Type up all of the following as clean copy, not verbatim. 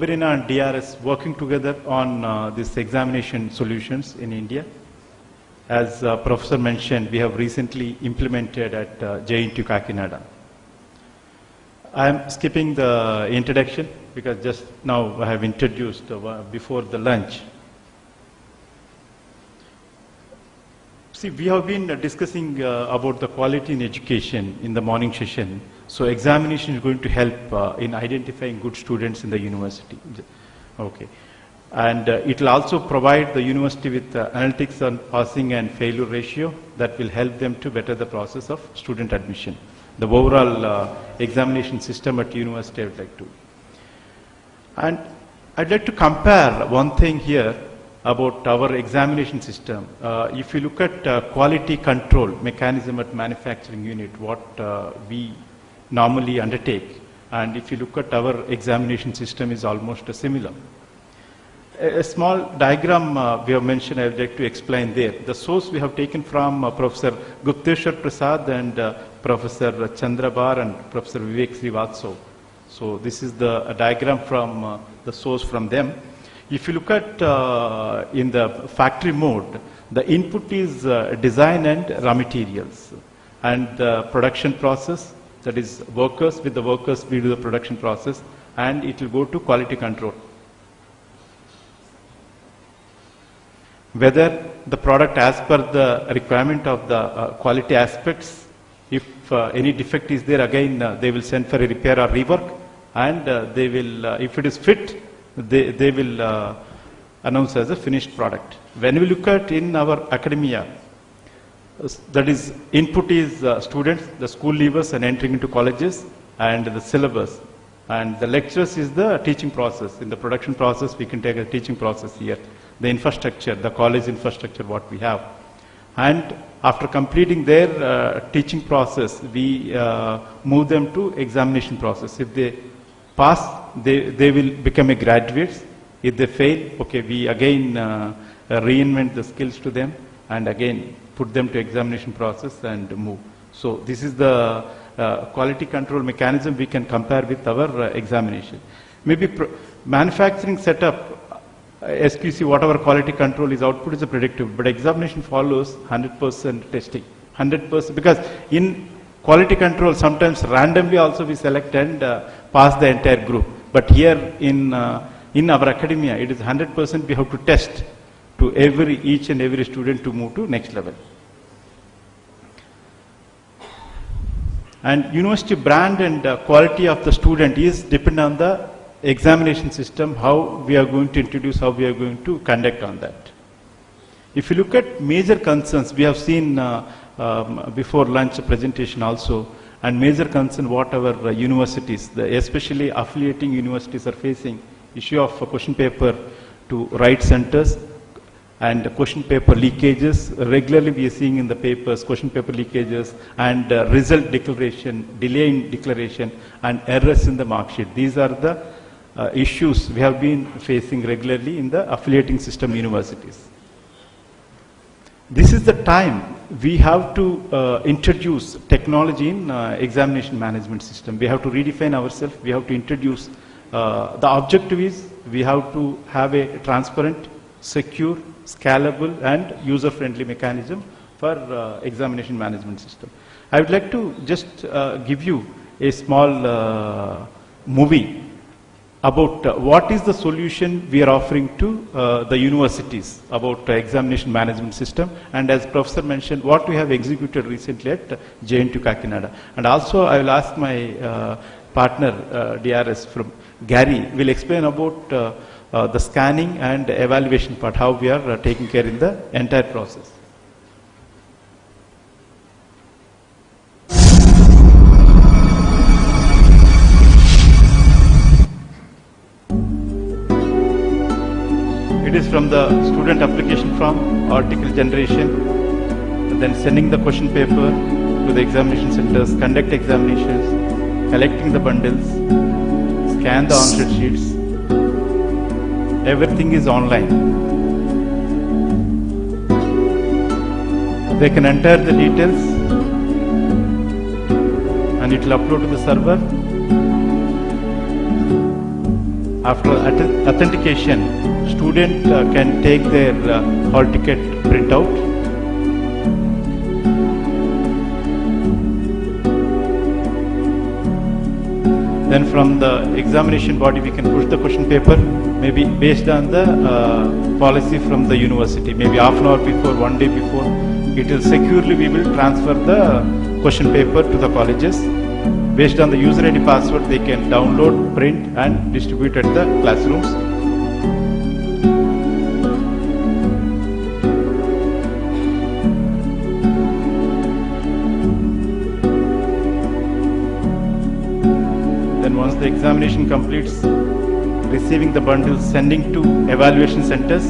Oberina and DRS working together on this examination solutions in India. As Professor mentioned, we have recently implemented at JNTU Kakinada. I am skipping the introduction because just now I have introduced before the lunch. See, we have been discussing about the quality in education in the morning session. So examination is going to help in identifying good students in the university. Okay. And it will also provide the university with analytics on passing and failure ratio that will help them to better the process of student admission. The overall examination system at university I would like to. And I'd like to compare one thing here about our examination system. If you look at quality control mechanism at manufacturing unit, what we normally undertake, and if you look at our examination system is almost similar. A small diagram we have mentioned, I would like to explain there. The source we have taken from Professor Gupteshwar Prasad and Professor Chandrabar and Professor Vivek Srivatso. So this is the diagram from the source from them. If you look at in the factory mode, the input is design and raw materials. And the production process, that is workers, with the workers we do the production process, and it will go to quality control. Whether the product as per the requirement of the quality aspects, if any defect is there, again they will send for a repair or rework, and they will, if it is fit, they will announce as a finished product. When we look at in our academia, that is input is students, the school leavers and entering into colleges, and the syllabus. And the lectures is the teaching process. In the production process, we can take a teaching process here. The infrastructure, the college infrastructure, what we have. And after completing their teaching process, we move them to examination process. If they pass, they will become a graduates. If they fail, okay, we again reinvent the skills to them and again put them to examination process and move. So this is the quality control mechanism we can compare with our examination. Maybe manufacturing setup, SQC, whatever quality control is output is a predictive, but examination follows 100% testing, 100%, because in quality control sometimes randomly also we select and pass the entire group. But here in our academia, it is 100% we have to test to each and every student to move to next level. And university brand and quality of the student is dependent on the examination system, how we are going to introduce, how we are going to conduct on that. If you look at major concerns, we have seen before lunch presentation also, and major concern what our universities, especially affiliating universities are facing, issue of question paper to right centers and question paper leakages. Regularly we are seeing in the papers question paper leakages and result declaration, delay in declaration and errors in the mark sheet. These are the issues we have been facing regularly in the affiliating system universities. This is the time we have to introduce technology in examination management system. We have to redefine ourselves. We have to introduce, the objective is we have to have a transparent, secure, scalable and user-friendly mechanism for examination management system. I would like to just give you a small movie about what is the solution we are offering to the universities about examination management system, and as Professor mentioned, what we have executed recently at JNTU Kakinada. And also I will ask my partner DRS from Gary will explain about the scanning and evaluation part, how we are taking care in the entire process. It is from the student application form, article generation, then sending the question paper to the examination centers, conduct examinations, collecting the bundles, scan the answer sheets. Everything is online. They can enter the details and it will upload to the server. After authentication, student can take their hall ticket printout. Then from the examination body, we can push the question paper, maybe based on the policy from the university. Maybe half an hour before, one day before, it will securely, we will transfer the question paper to the colleges. Based on the user ID password, they can download, print and distribute at the classrooms. Then once the examination completes, receiving the bundles, sending to evaluation centers.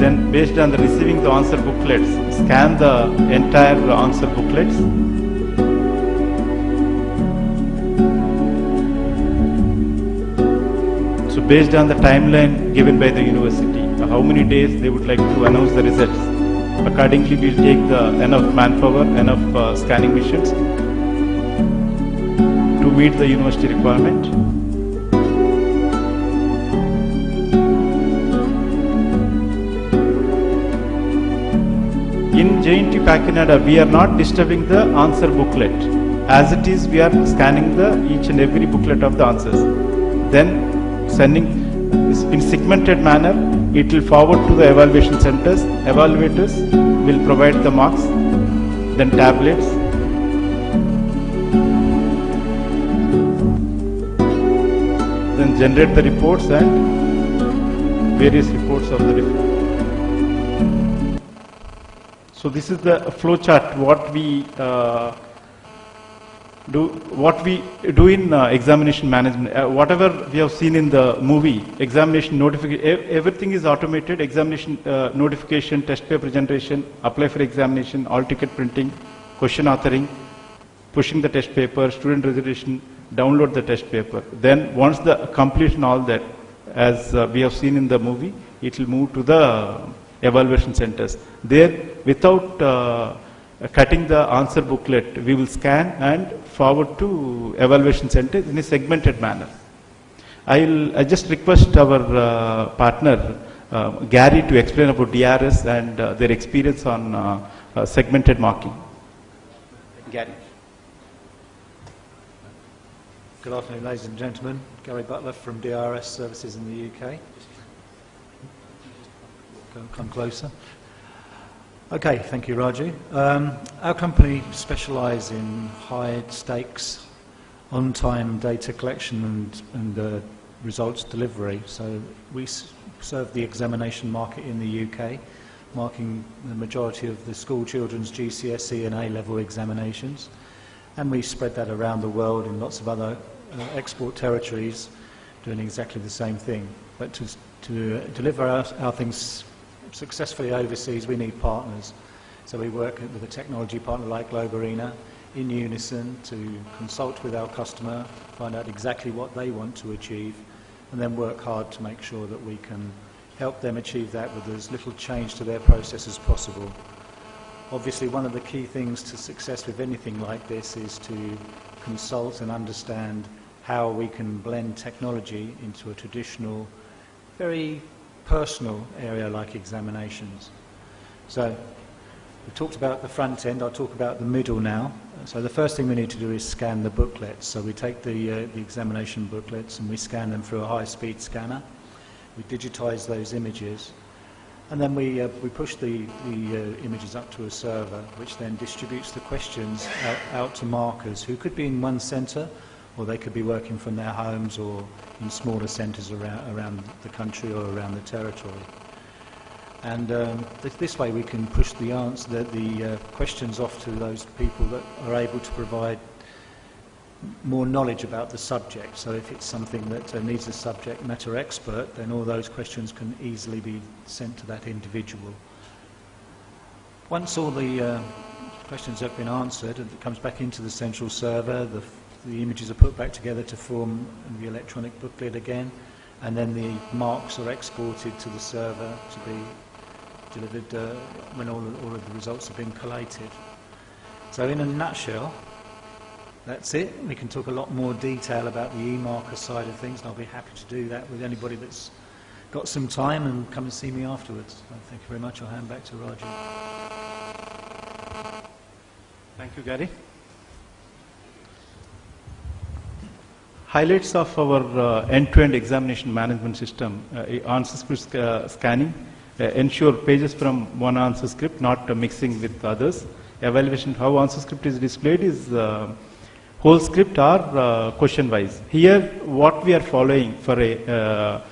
Then based on the receiving the answer booklets, scan the entire answer booklets. So based on the timeline given by the university, how many days they would like to announce the results. Accordingly, we'll take the enough manpower, enough scanning machines to meet the university requirement. In JNT Kakinada, we are not disturbing the answer booklet. As it is, we are scanning each and every booklet of the answers. Then sending in segmented manner, it will forward to the evaluation centers. Evaluators will provide the marks, then tablets. Then generate the reports and various reports of the report. So this is the flow chart, what we do in examination management. Whatever we have seen in the movie, examination notification, everything is automated. Examination notification, test paper generation, apply for examination, all ticket printing, question authoring, pushing the test paper, student registration, download the test paper. Then once the completion all that, as we have seen in the movie, it will move to the evaluation centers. There, without cutting the answer booklet, we will scan and forward to evaluation centers in a segmented manner. I just request our partner Gary to explain about DRS and their experience on segmented marking. Gary. Good afternoon, ladies and gentlemen. Gary Butler from DRS Services in the UK. Come closer. Okay, thank you, Raju. Our company specialises in high stakes, on-time data collection and results delivery. So we serve the examination market in the UK, marking the majority of the school children's GCSE and A-level examinations. And we spread that around the world in lots of other export territories, doing exactly the same thing. But to deliver our things successfully overseas, we need partners. So we work with a technology partner like Globe Arena in unison to consult with our customer, find out exactly what they want to achieve, and then work hard to make sure that we can help them achieve that with as little change to their process as possible. Obviously, one of the key things to success with anything like this is to consult and understand how we can blend technology into a traditional, very personal area like examinations. So we've talked about the front end, I'll talk about the middle now. So the first thing we need to do is scan the booklets. So we take the examination booklets and we scan them through a high-speed scanner. We digitize those images and then we push the images up to a server which then distributes the questions out to markers who could be in one centre or they could be working from their homes or in smaller centres around the country or around the territory. And this way we can push the questions off to those people that are able to provide more knowledge about the subject. So if it's something that needs a subject matter expert, then all those questions can easily be sent to that individual. Once all the questions have been answered, it comes back into the central server, the images are put back together to form the electronic booklet again, and then the marks are exported to the server to be delivered when all of the results have been collated. So in a nutshell, that's it. We can talk a lot more detail about the e-marker side of things, and I'll be happy to do that with anybody that's got some time, and come and see me afterwards. So thank you very much. I'll hand back to Roger. Thank you, Gary. Highlights of our end-to-end examination management system: answer script scanning, ensure pages from one answer script, not mixing with others. Evaluation: how answer script is displayed is whole script or question-wise. Here, what we are following for a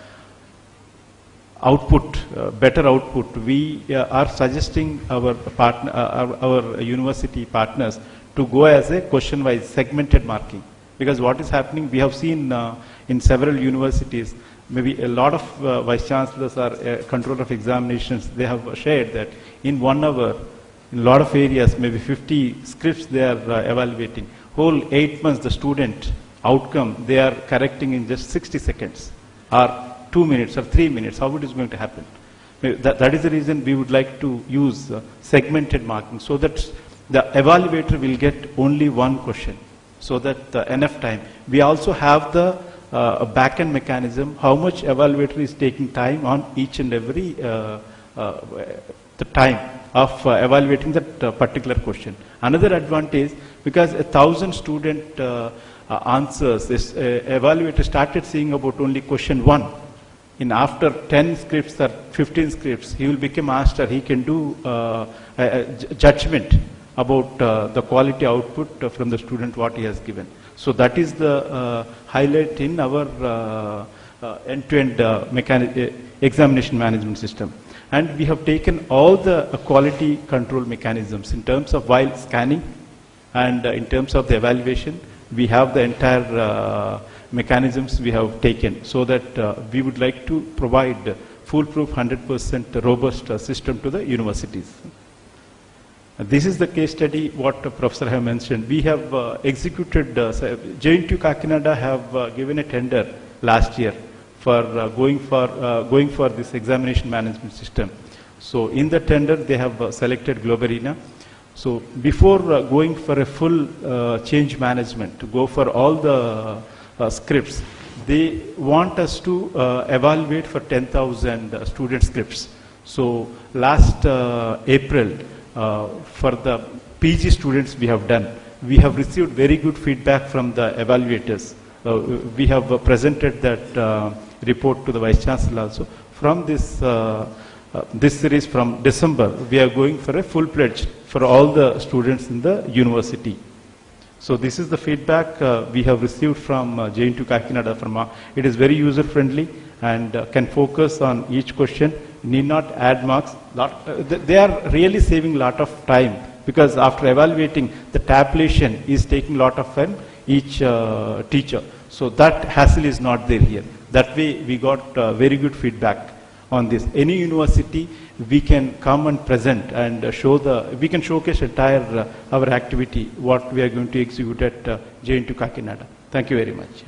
output, better output, we are suggesting our partner, our university partners to go as a question-wise segmented marking. Because what is happening, we have seen in several universities, maybe a lot of vice chancellors or control of examinations, they have shared that in 1 hour, in a lot of areas, maybe 50 scripts they are evaluating. Whole 8 months, the student outcome, they are correcting in just 60 seconds, or 2 minutes, or 3 minutes. How it is going to happen? That is the reason we would like to use segmented marking, so that the evaluator will get only one question, so that enough time. We also have the back-end mechanism, how much evaluator is taking time on each and every the time of evaluating that particular question. Another advantage, because 1,000 student answers, this evaluator started seeing about only question 1. In after 10 scripts or 15 scripts, he will become master. He can do judgment about the quality output from the student what he has given. So that is the highlight in our end-to-end examination management system. And we have taken all the quality control mechanisms in terms of while scanning and in terms of the evaluation. We have the entire mechanisms we have taken, so that we would like to provide foolproof 100% robust system to the universities. This is the case study what Professor have mentioned. We have executed, JNTU Kakinada have given a tender last year for going for this examination management system. So in the tender they have selected Globarina. So before going for a full change management, to go for all the scripts, they want us to evaluate for 10,000 student scripts. So last April, for the PG students we have done, we have received very good feedback from the evaluators. We have presented that report to the Vice Chancellor also. From this this series from December, we are going for a full pledge for all the students in the university. So this is the feedback we have received from JNTU Kakinada. It is very user friendly and can focus on each question, need not add marks. They are really saving a lot of time, because after evaluating, the tabulation is taking a lot of time each teacher. So that hassle is not there here. That way we got very good feedback on this. Any university, we can come and present and we can showcase entire our activity, what we are going to execute at JNTU Kakinada. Thank you very much.